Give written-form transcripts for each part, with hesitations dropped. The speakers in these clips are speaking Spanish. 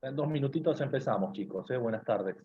En 2 minutitos empezamos, chicos. Buenas tardes.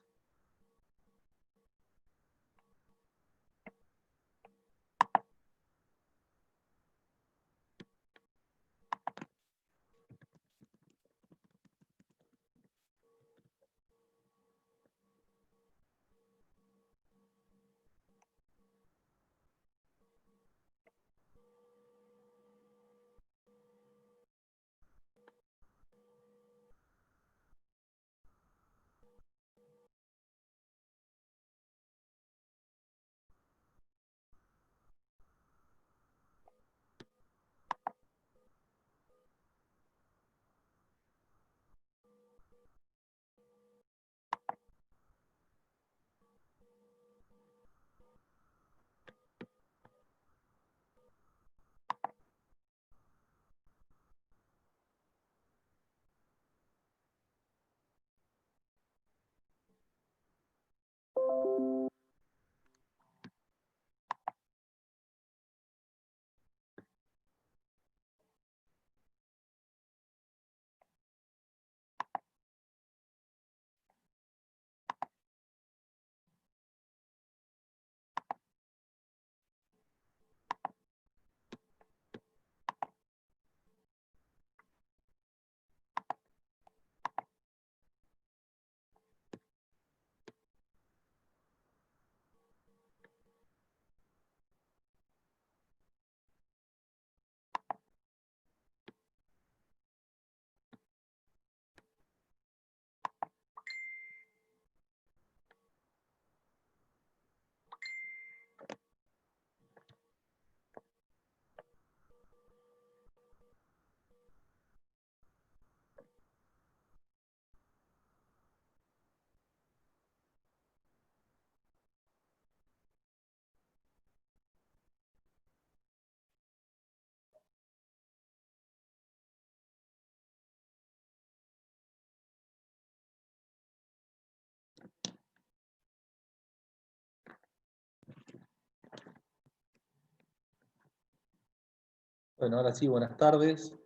Bueno, ahora sí, buenas tardes.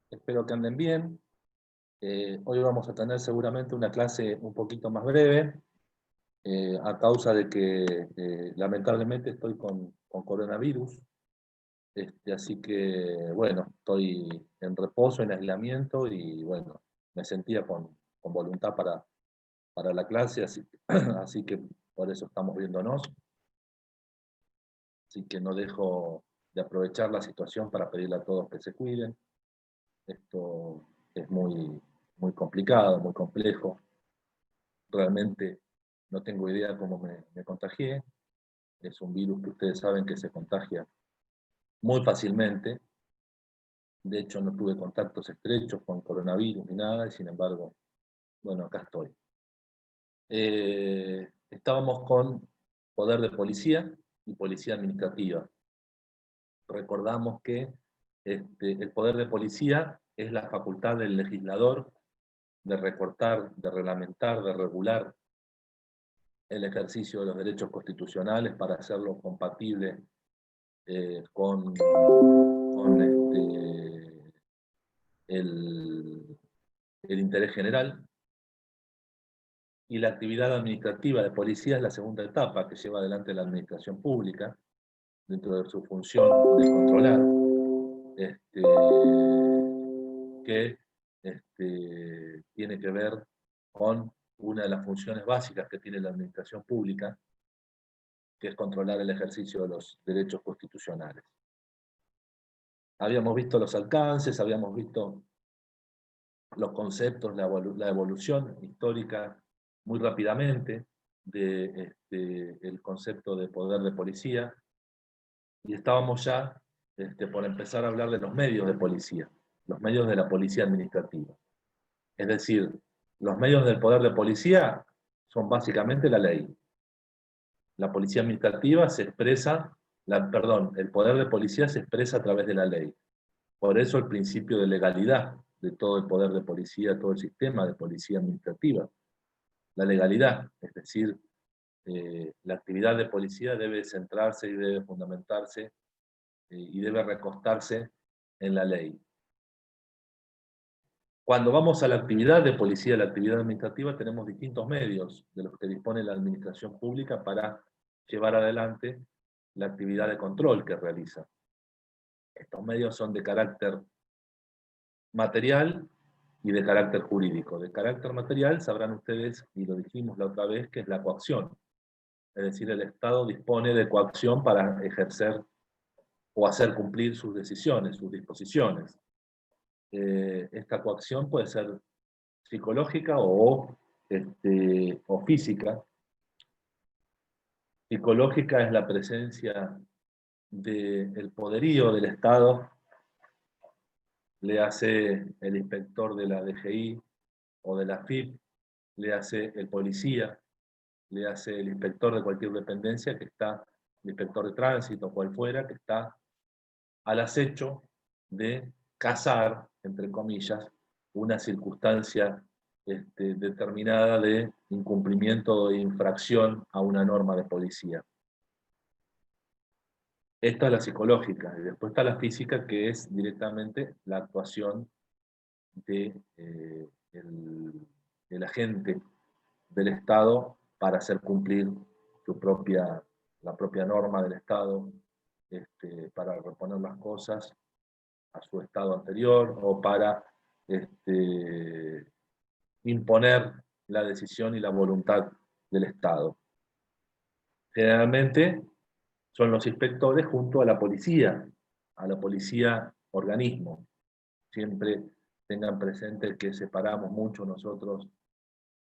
Espero que anden bien. Hoy vamos a tener seguramente una clase un poquito más breve, a causa de que lamentablemente estoy con coronavirus. Así que, bueno, estoy en reposo, en aislamiento y, bueno, me sentía con voluntad para la clase, así que por eso estamos viéndonos. Así que no dejo de aprovechar la situación para pedirle a todos que se cuiden. Esto es muy complicado, muy complejo. Realmente no tengo idea cómo me contagié. Es un virus que ustedes saben que se contagia muy fácilmente. De hecho, no tuve contactos estrechos con coronavirus ni nada, y sin embargo, bueno, acá estoy. Estábamos con poder de policía y policía administrativa. Recordamos que el poder de policía es la facultad del legislador de recortar, de reglamentar, de regular el ejercicio de los derechos constitucionales para hacerlo compatible con el interés general. Y la actividad administrativa de policía es la segunda etapa que lleva adelante la administración pública, dentro de su función de controlar, que tiene que ver con una de las funciones básicas que tiene la administración pública, que es controlar el ejercicio de los derechos constitucionales. Habíamos visto los alcances, habíamos visto los conceptos, la evolución histórica muy rápidamente del concepto de poder de policía, y estábamos ya por empezar a hablar de los medios de policía, los medios de la policía administrativa. Es decir, los medios del poder de policía son básicamente la ley. La policía administrativa se expresa, el poder de policía se expresa a través de la ley. Por eso el principio de legalidad de todo el poder de policía, todo el sistema de policía administrativa. La legalidad, es decir, la actividad de policía debe centrarse y debe fundamentarse y debe recostarse en la ley. Cuando vamos a la actividad de policía, la actividad administrativa, tenemos distintos medios de los que dispone la administración pública para llevar adelante la actividad de control que realiza. Estos medios son de carácter material y de carácter jurídico. De carácter material sabrán ustedes, y lo dijimos la otra vez, que es la coacción. Es decir, el Estado dispone de coacción para ejercer o hacer cumplir sus decisiones, sus disposiciones. Esta coacción puede ser psicológica o física. Psicológica es la presencia del poderío del Estado, le hace el inspector de la DGI o de la FIP, le hace el policía, le hace el inspector de cualquier dependencia que está, el inspector de tránsito, cual fuera, que está al acecho de cazar, entre comillas, una circunstancia determinada de incumplimiento o de infracción a una norma de policía. Esta es la psicológica, y después está la física, que es directamente la actuación de, el agente del Estado para hacer cumplir la propia norma del Estado, para reponer las cosas a su estado anterior o para imponer la decisión y la voluntad del Estado. Generalmente son los inspectores junto a la policía organismo. Siempre tengan presente que separamos mucho nosotros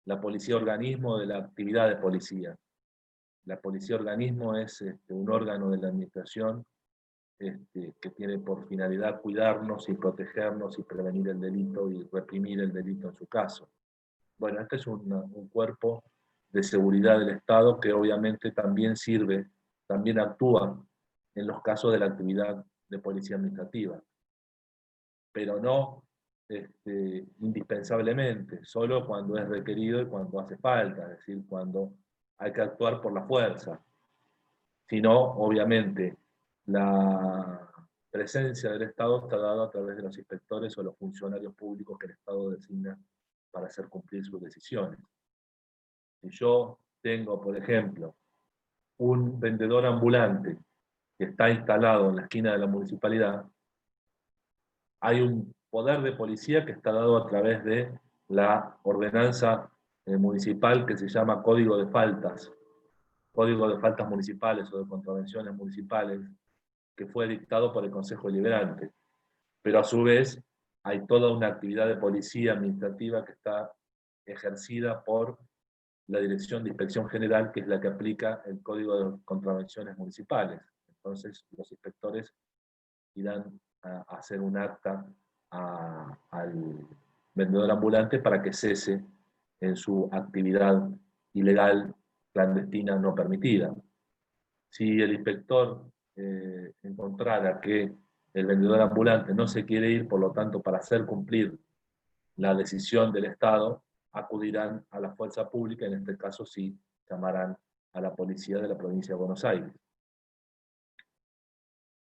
la policía organismo de la actividad de policía. La policía organismo es un órgano de la administración que tiene por finalidad cuidarnos y protegernos y prevenir el delito y reprimir el delito en su caso. Bueno, este es un cuerpo de seguridad del Estado que obviamente también sirve, también actúa en los casos de la actividad de policía administrativa, pero no indispensablemente, solo cuando es requerido y cuando hace falta, es decir, cuando hay que actuar por la fuerza. Sino, obviamente, la presencia del Estado está dada a través de los inspectores o los funcionarios públicos que el Estado designa para hacer cumplir sus decisiones. Si yo tengo, por ejemplo, un vendedor ambulante que está instalado en la esquina de la municipalidad, hay un poder de policía que está dado a través de la ordenanza municipal que se llama Código de Faltas Municipales o de Contravenciones Municipales, que fue dictado por el Consejo Deliberante. Pero a su vez hay toda una actividad de policía administrativa que está ejercida por la Dirección de Inspección General, que es la que aplica el Código de Contravenciones Municipales. Entonces los inspectores irán a hacer un acta al vendedor ambulante para que cese en su actividad ilegal, clandestina, no permitida. Si el inspector encontrara que el vendedor ambulante no se quiere ir, por lo tanto, para hacer cumplir la decisión del Estado, acudirán a la fuerza pública, en este caso sí, llamarán a la policía de la provincia de Buenos Aires.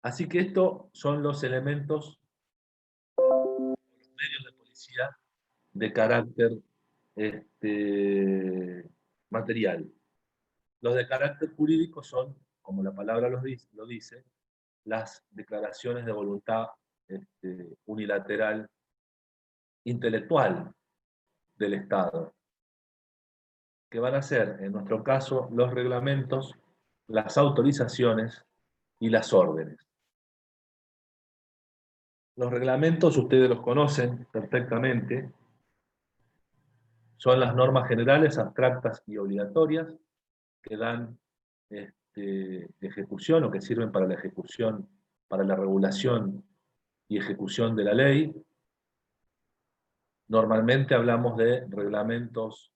Así que estos son los elementos, los medios de policía de carácter material. Los de carácter jurídico son, como la palabra lo dice, las declaraciones de voluntad unilateral intelectual del Estado, que van a ser, en nuestro caso, los reglamentos, las autorizaciones y las órdenes. Los reglamentos ustedes los conocen perfectamente, son las normas generales, abstractas y obligatorias que dan ejecución o que sirven para la ejecución, para la regulación y ejecución de la ley. Normalmente hablamos de reglamentos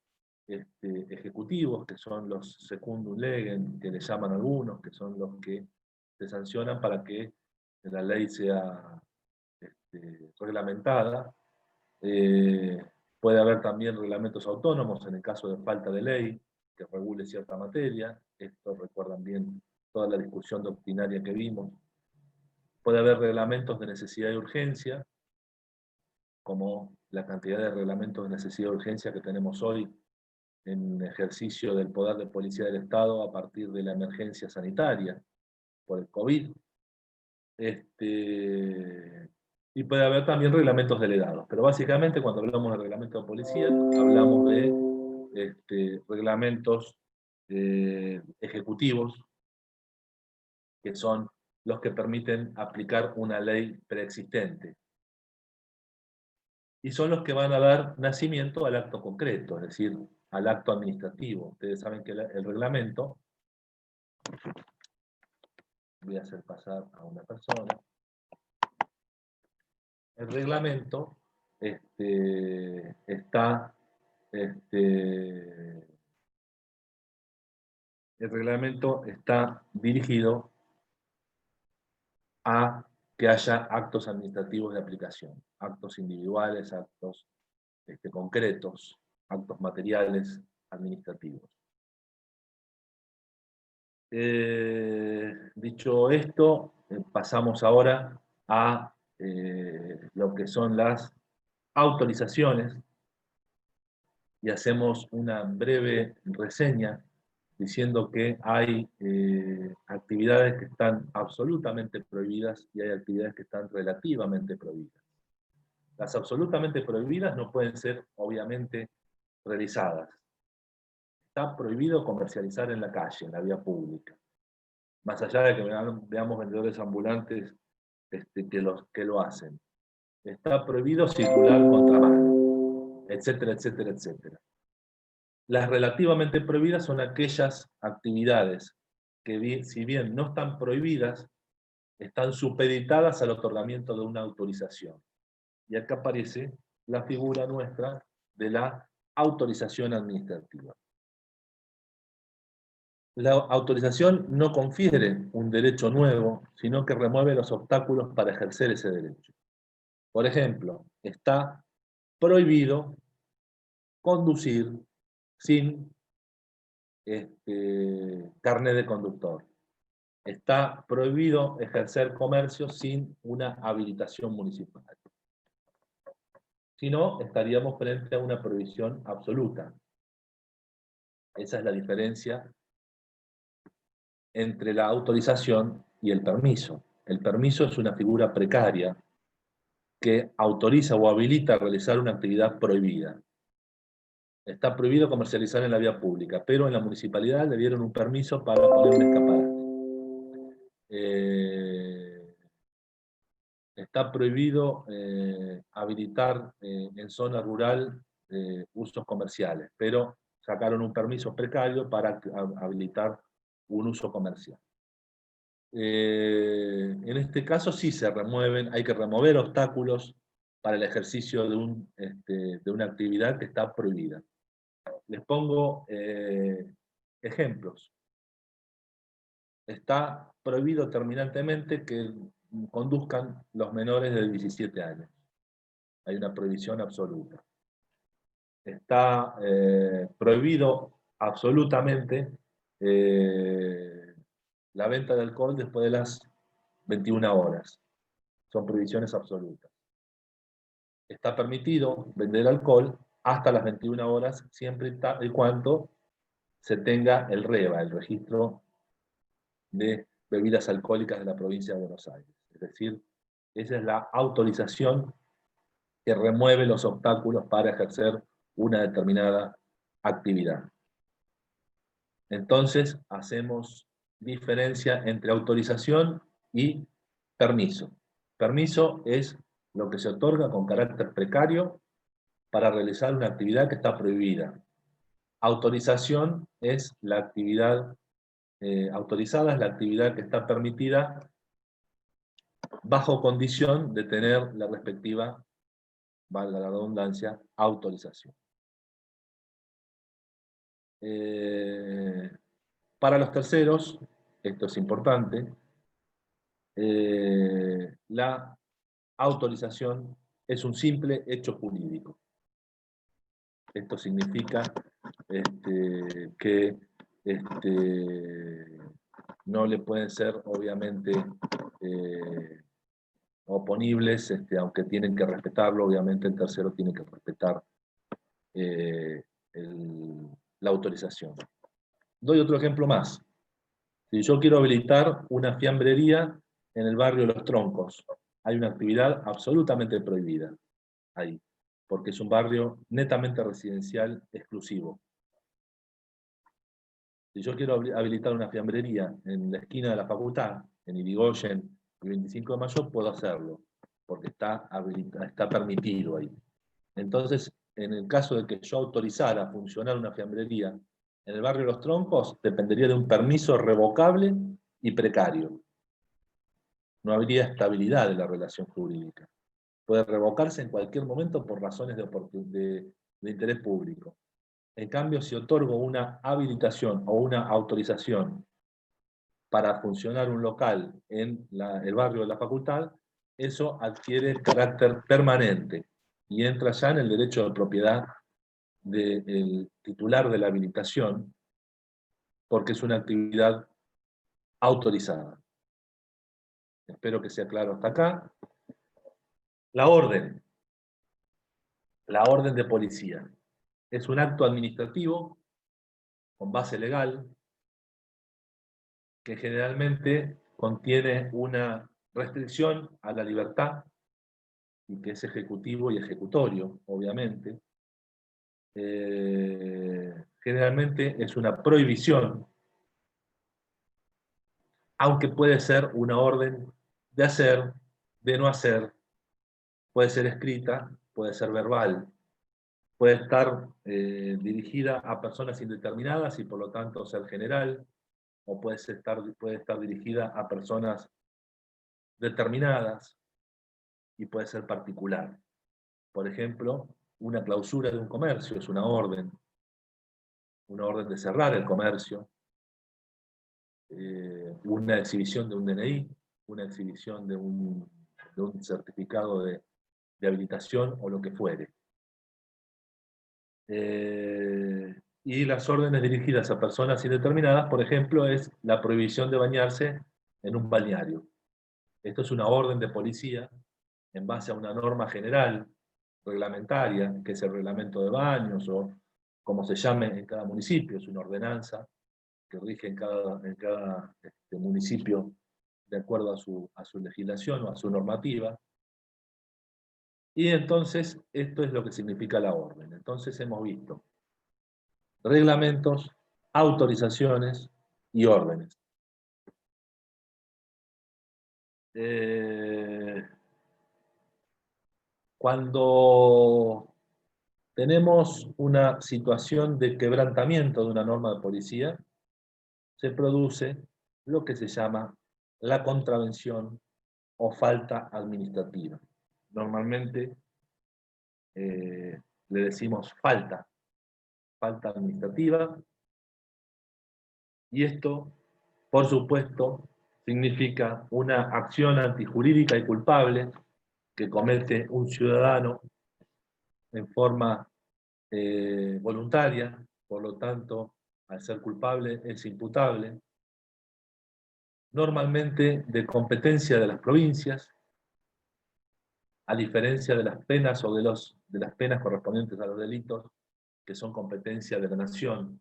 ejecutivos, que son los secundum legem, que le llaman algunos, que son los que se sancionan para que la ley sea reglamentada. Puede haber también reglamentos autónomos en el caso de falta de ley que regule cierta materia. Esto recuerdan bien toda la discusión doctrinaria que vimos. Puede haber reglamentos de necesidad y urgencia, como la cantidad de reglamentos de necesidad y urgencia que tenemos hoy en ejercicio del poder de policía del Estado a partir de la emergencia sanitaria por el COVID. Y puede haber también reglamentos delegados, pero básicamente cuando hablamos de reglamento de policía, hablamos de reglamentos ejecutivos, que son los que permiten aplicar una ley preexistente. Y son los que van a dar nacimiento al acto concreto, es decir, al acto administrativo. Ustedes saben que el reglamento, voy a hacer pasar a una persona, el reglamento está, el reglamento está dirigido a que haya actos administrativos de aplicación, actos individuales, actos concretos, actos materiales administrativos. Dicho esto, pasamos ahora a lo que son las autorizaciones y hacemos una breve reseña diciendo que hay actividades que están absolutamente prohibidas y hay actividades que están relativamente prohibidas. Las absolutamente prohibidas no pueden ser, obviamente, realizadas. Está prohibido comercializar en la calle, en la vía pública. Más allá de que veamos vendedores ambulantes que lo hacen. Está prohibido circular contrabando, etcétera, etcétera, etcétera. Las relativamente prohibidas son aquellas actividades que, si bien no están prohibidas, están supeditadas al otorgamiento de una autorización. Y acá aparece la figura nuestra de la autorización administrativa. La autorización no confiere un derecho nuevo, sino que remueve los obstáculos para ejercer ese derecho. Por ejemplo, está prohibido conducir sin carnet de conductor. Está prohibido ejercer comercio sin una habilitación municipal. Si no, estaríamos frente a una prohibición absoluta. Esa es la diferencia entre la autorización y el permiso. El permiso es una figura precaria que autoriza o habilita a realizar una actividad prohibida. Está prohibido comercializar en la vía pública, pero en la municipalidad le dieron un permiso para poner un escaparate. Está prohibido habilitar en zona rural usos comerciales, pero sacaron un permiso precario para habilitar un uso comercial. En este caso sí se remueven, hay que remover obstáculos para el ejercicio de una actividad que está prohibida. Les pongo ejemplos. Está prohibido terminantemente que conduzcan los menores de 17 años. Hay una prohibición absoluta. Está prohibido absolutamente la venta de alcohol después de las 21 horas. Son prohibiciones absolutas. Está permitido vender alcohol hasta las 21 horas, siempre y cuando se tenga el REBA, el registro de bebidas alcohólicas de la provincia de Buenos Aires. Es decir, esa es la autorización que remueve los obstáculos para ejercer una determinada actividad. Entonces, hacemos diferencia entre autorización y permiso. Permiso es lo que se otorga con carácter precario para realizar una actividad que está prohibida. Autorización es la actividad autorizada, es la actividad que está permitida bajo condición de tener la respectiva, valga la redundancia, autorización. Para los terceros, esto es importante, la autorización es un simple hecho jurídico. Esto significa que no le pueden ser, obviamente, oponibles, aunque tienen que respetarlo, obviamente el tercero tiene que respetar la autorización. Doy otro ejemplo más. Si yo quiero habilitar una fiambrería en el barrio Los Troncos, hay una actividad absolutamente prohibida ahí, porque es un barrio netamente residencial exclusivo. Si yo quiero habilitar una fiambrería en la esquina de la facultad, en Irigoyen y 25 de Mayo, puedo hacerlo, porque está permitido ahí. Entonces, en el caso de que yo autorizara funcionar una fiambrería en el barrio Los Troncos, dependería de un permiso revocable y precario. No habría estabilidad de la relación jurídica. Puede revocarse en cualquier momento por razones de interés público. En cambio, si otorgo una habilitación o una autorización para funcionar un local en el barrio de la facultad, eso adquiere carácter permanente y entra ya en el derecho de propiedad del titular de la habilitación, porque es una actividad autorizada. Espero que sea claro hasta acá. La orden de policía es un acto administrativo con base legal que generalmente contiene una restricción a la libertad y que es ejecutivo y ejecutorio, obviamente. Generalmente es una prohibición, aunque puede ser una orden de hacer, de no hacer, puede ser escrita, puede ser verbal, puede estar dirigida a personas indeterminadas y por lo tanto ser general, o puede estar dirigida a personas determinadas y puede ser particular. Por ejemplo, una clausura de un comercio es una orden de cerrar el comercio, una exhibición de un DNI, una exhibición de un certificado de habilitación o lo que fuere. Y las órdenes dirigidas a personas indeterminadas, por ejemplo, es la prohibición de bañarse en un balneario. Esto es una orden de policía en base a una norma general, reglamentaria, que es el reglamento de baños o como se llame en cada municipio, es una ordenanza que rige en cada municipio de acuerdo a su legislación o a su normativa. Y entonces, esto es lo que significa la orden. Entonces hemos visto reglamentos, autorizaciones y órdenes. Cuando tenemos una situación de quebrantamiento de una norma de policía, se produce lo que se llama la contravención o falta administrativa. Normalmente le decimos falta administrativa, y esto, por supuesto, significa una acción antijurídica y culpable que comete un ciudadano en forma voluntaria, por lo tanto, al ser culpable es imputable, normalmente de competencia de las provincias, a diferencia de las penas o de las penas correspondientes a los delitos que son competencia de la nación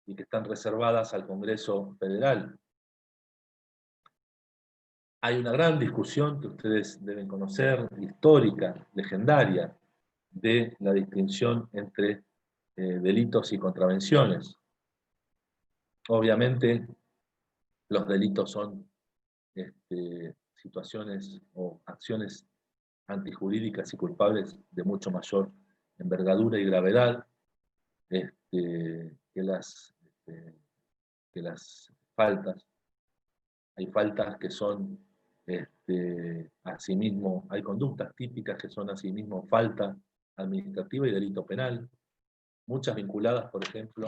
y que están reservadas al Congreso Federal. Hay una gran discusión que ustedes deben conocer, histórica, legendaria, de la distinción entre delitos y contravenciones. Obviamente, los delitos son situaciones o acciones antijurídicas y culpables de mucho mayor envergadura y gravedad que las faltas. Hay faltas que son asimismo, hay conductas típicas que son asimismo falta administrativa y delito penal, muchas vinculadas, por ejemplo,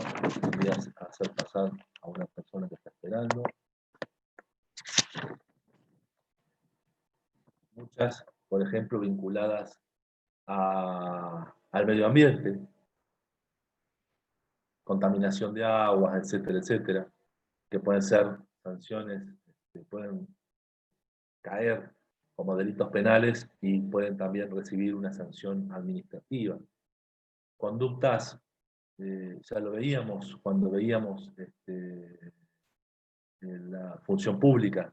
voy a hacer pasar a una persona que está esperando, muchas, por ejemplo, vinculadas al medio ambiente, contaminación de aguas, etcétera, etcétera, que pueden ser sanciones que pueden caer como delitos penales y pueden también recibir una sanción administrativa. Conductas, ya lo veíamos cuando veíamos la función pública,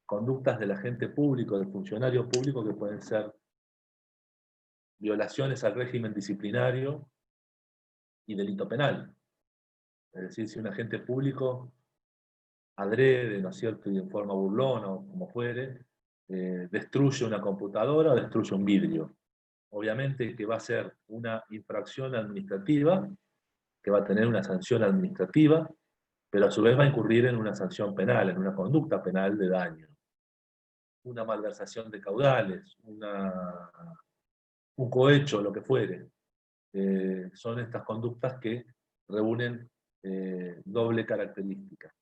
conductas del agente público, del funcionario público, que pueden ser violaciones al régimen disciplinario y delito penal. Es decir, si un agente público adrede, ¿no es cierto?, y en forma burlona o como fuere, destruye una computadora o destruye un vidrio. Obviamente que va a ser una infracción administrativa, que va a tener una sanción administrativa, pero a su vez va a incurrir en una sanción penal, en una conducta penal de daño. Una malversación de caudales, un cohecho, lo que fuere. Son estas conductas que reúnen doble característica.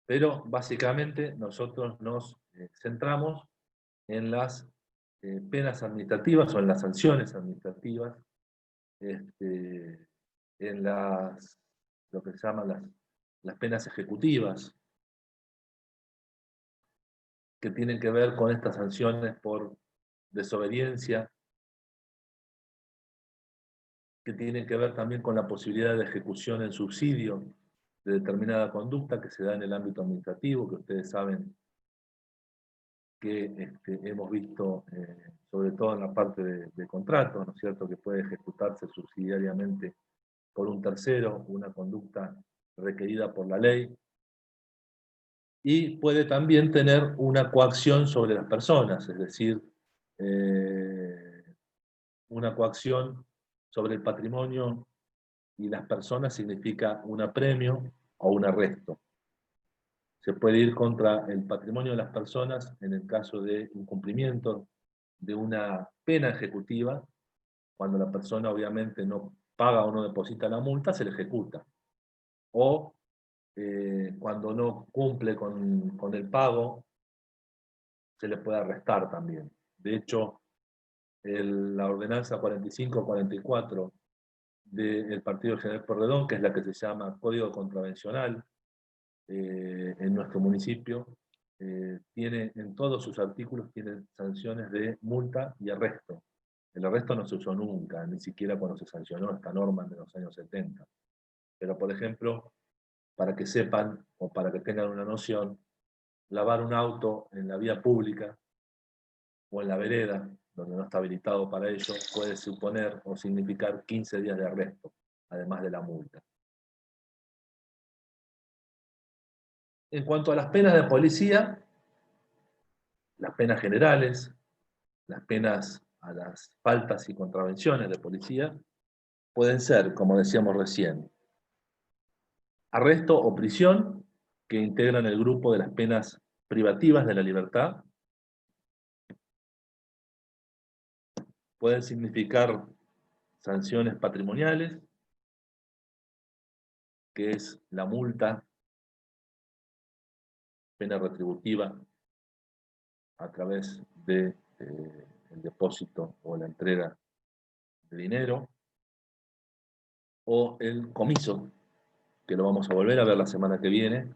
Pero básicamente nosotros nos centramos en las penas administrativas o en las sanciones administrativas, en lo que se llaman las penas ejecutivas, que tienen que ver con estas sanciones por desobediencia, que tienen que ver también con la posibilidad de ejecución en subsidio de determinada conducta que se da en el ámbito administrativo, que ustedes saben que hemos visto, sobre todo en la parte de contratos, ¿no es cierto?, que puede ejecutarse subsidiariamente por un tercero, una conducta requerida por la ley, y puede también tener una coacción sobre las personas, es decir, una coacción sobre el patrimonio y las personas significa un apremio o un arresto. Se puede ir contra el patrimonio de las personas en el caso de incumplimiento de una pena ejecutiva. Cuando la persona obviamente no paga o no deposita la multa, se le ejecuta. O cuando no cumple con el pago, se le puede arrestar también. De hecho, la ordenanza 45-44 del Partido General Porredón, que es la que se llama Código Contravencional en nuestro municipio, tiene en todos sus artículos tiene sanciones de multa y arresto. El arresto no se usó nunca, ni siquiera cuando se sancionó esta norma de los años 70. Pero, por ejemplo, para que sepan o para que tengan una noción, lavar un auto en la vía pública o en la vereda, donde no está habilitado para ello, puede suponer o significar 15 días de arresto, además de la multa. En cuanto a las penas de policía, las penas generales, las penas a las faltas y contravenciones de policía, pueden ser, como decíamos recién, arresto o prisión, que integran el grupo de las penas privativas de la libertad. Pueden significar sanciones patrimoniales, que es la multa, pena retributiva a través de el depósito o la entrega de dinero, o el comiso, que lo vamos a volver a ver la semana que viene,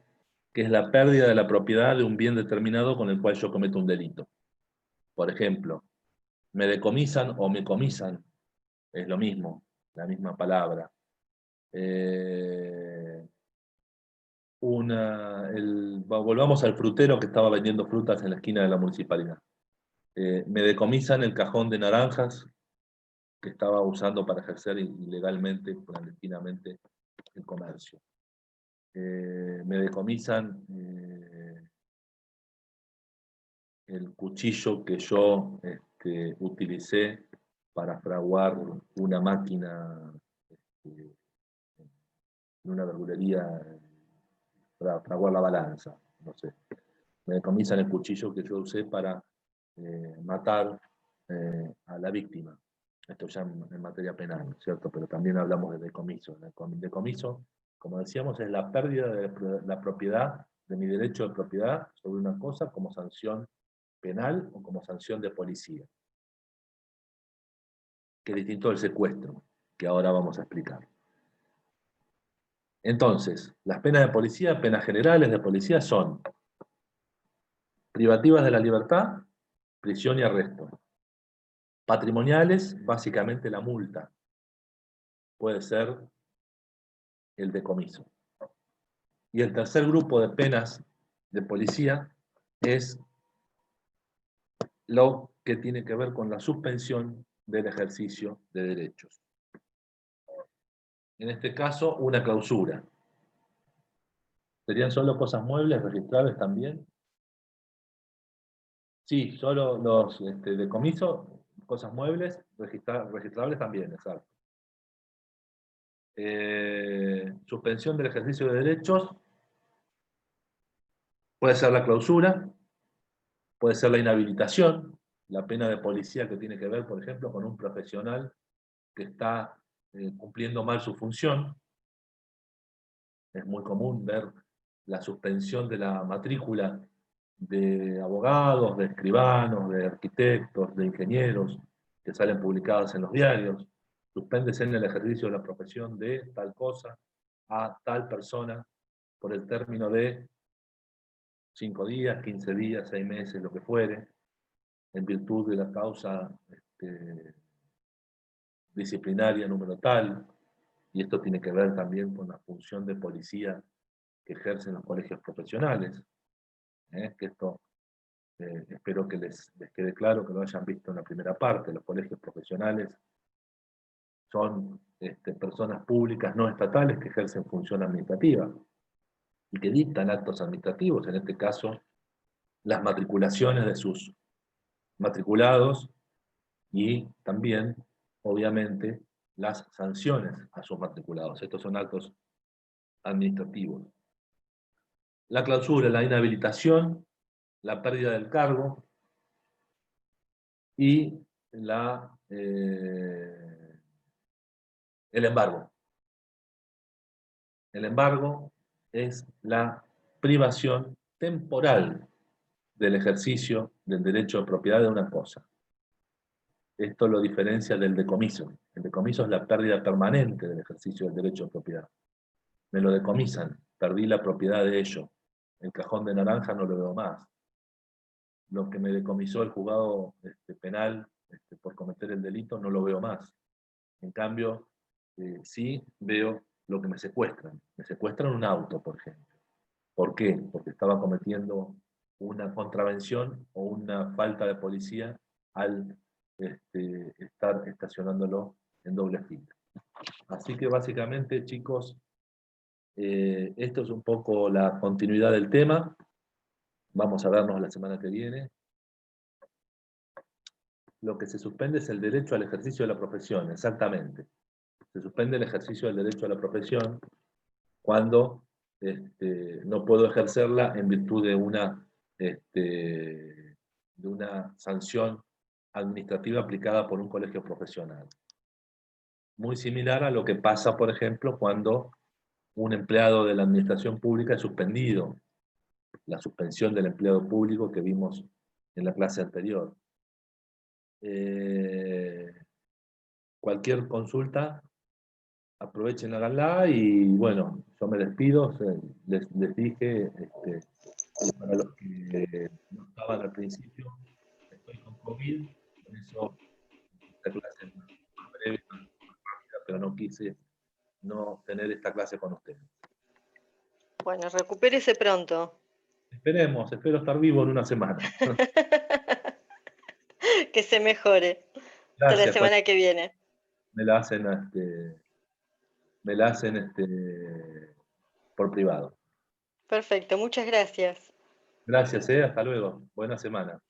que es la pérdida de la propiedad de un bien determinado con el cual yo cometo un delito. Por ejemplo, me decomisan o me comisan, es lo mismo, la misma palabra. Volvamos al frutero que estaba vendiendo frutas en la esquina de la municipalidad. Me decomisan el cajón de naranjas que estaba usando para ejercer ilegalmente, clandestinamente, el comercio. Me decomisan el cuchillo que yo utilicé para fraguar una máquina en una verdulería, para fraguar la balanza, no sé. Me decomisan el cuchillo que yo usé para matar a la víctima. Esto ya en materia penal, ¿cierto? Pero también hablamos de decomiso. El decomiso, como decíamos, es la pérdida de la propiedad, de mi derecho de propiedad sobre una cosa como sanción penal o como sanción de policía. Que es distinto del secuestro, que ahora vamos a explicar. Entonces, las penas de policía, penas generales de policía son privativas de la libertad, prisión y arresto. Patrimoniales, básicamente la multa. Puede ser el decomiso. Y el tercer grupo de penas de policía es lo que tiene que ver con la suspensión del ejercicio de derechos. En este caso, una clausura. ¿Serían solo cosas muebles, registrables también? Sí, solo los decomisos, cosas muebles, registrables también, exacto. Suspensión del ejercicio de derechos, puede ser la clausura, puede ser la inhabilitación, la pena de policía que tiene que ver, por ejemplo, con un profesional que está cumpliendo mal su función. Es muy común ver la suspensión de la matrícula de abogados, de escribanos, de arquitectos, de ingenieros, que salen publicadas en los diarios. Suspéndese en el ejercicio de la profesión de tal cosa a tal persona por el término de 5 días, 15 días, 6 meses, lo que fuere, en virtud de la causa disciplinaria número tal, y esto tiene que ver también con la función de policía que ejercen los colegios profesionales, que esto espero que les quede claro, que lo hayan visto en la primera parte. Los colegios profesionales son personas públicas no estatales que ejercen función administrativa y que dictan actos administrativos, en este caso las matriculaciones de sus matriculados y también, obviamente, las sanciones a sus matriculados. Estos son actos administrativos. La clausura, la inhabilitación, la pérdida del cargo y el embargo. El embargo es la privación temporal del ejercicio del derecho de propiedad de una cosa. Esto lo diferencia del decomiso. El decomiso es la pérdida permanente del ejercicio del derecho de propiedad. Me lo decomisan, perdí la propiedad de ello. El cajón de naranja no lo veo más. Lo que me decomisó el juzgado penal por cometer el delito no lo veo más. En cambio, sí veo lo que me secuestran. Me secuestran un auto, por ejemplo. ¿Por qué? Porque estaba cometiendo una contravención o una falta de policía al estar estacionándolo en doble fila. Así que básicamente, chicos, esto es un poco la continuidad del tema. Vamos a vernos la semana que viene. Lo que se suspende es el derecho al ejercicio de la profesión, exactamente. Se suspende el ejercicio del derecho a la profesión cuando no puedo ejercerla en virtud de una sanción administrativa aplicada por un colegio profesional. Muy similar a lo que pasa, por ejemplo, cuando un empleado de la administración pública es suspendido. La suspensión del empleado público que vimos en la clase anterior. Cualquier consulta, aprovechen, háganla y bueno, yo me despido, les dije, para los que no estaban al principio, estoy con COVID, por eso esta clase es más breve, más rápida, pero no quise no tener esta clase con ustedes. Bueno, recupérese pronto. Esperemos, espero estar vivo en una semana. Que se mejore. Hasta la Gracias, semana que viene. me la hacen, por privado. Perfecto, muchas gracias. Gracias, hasta luego. Buena semana.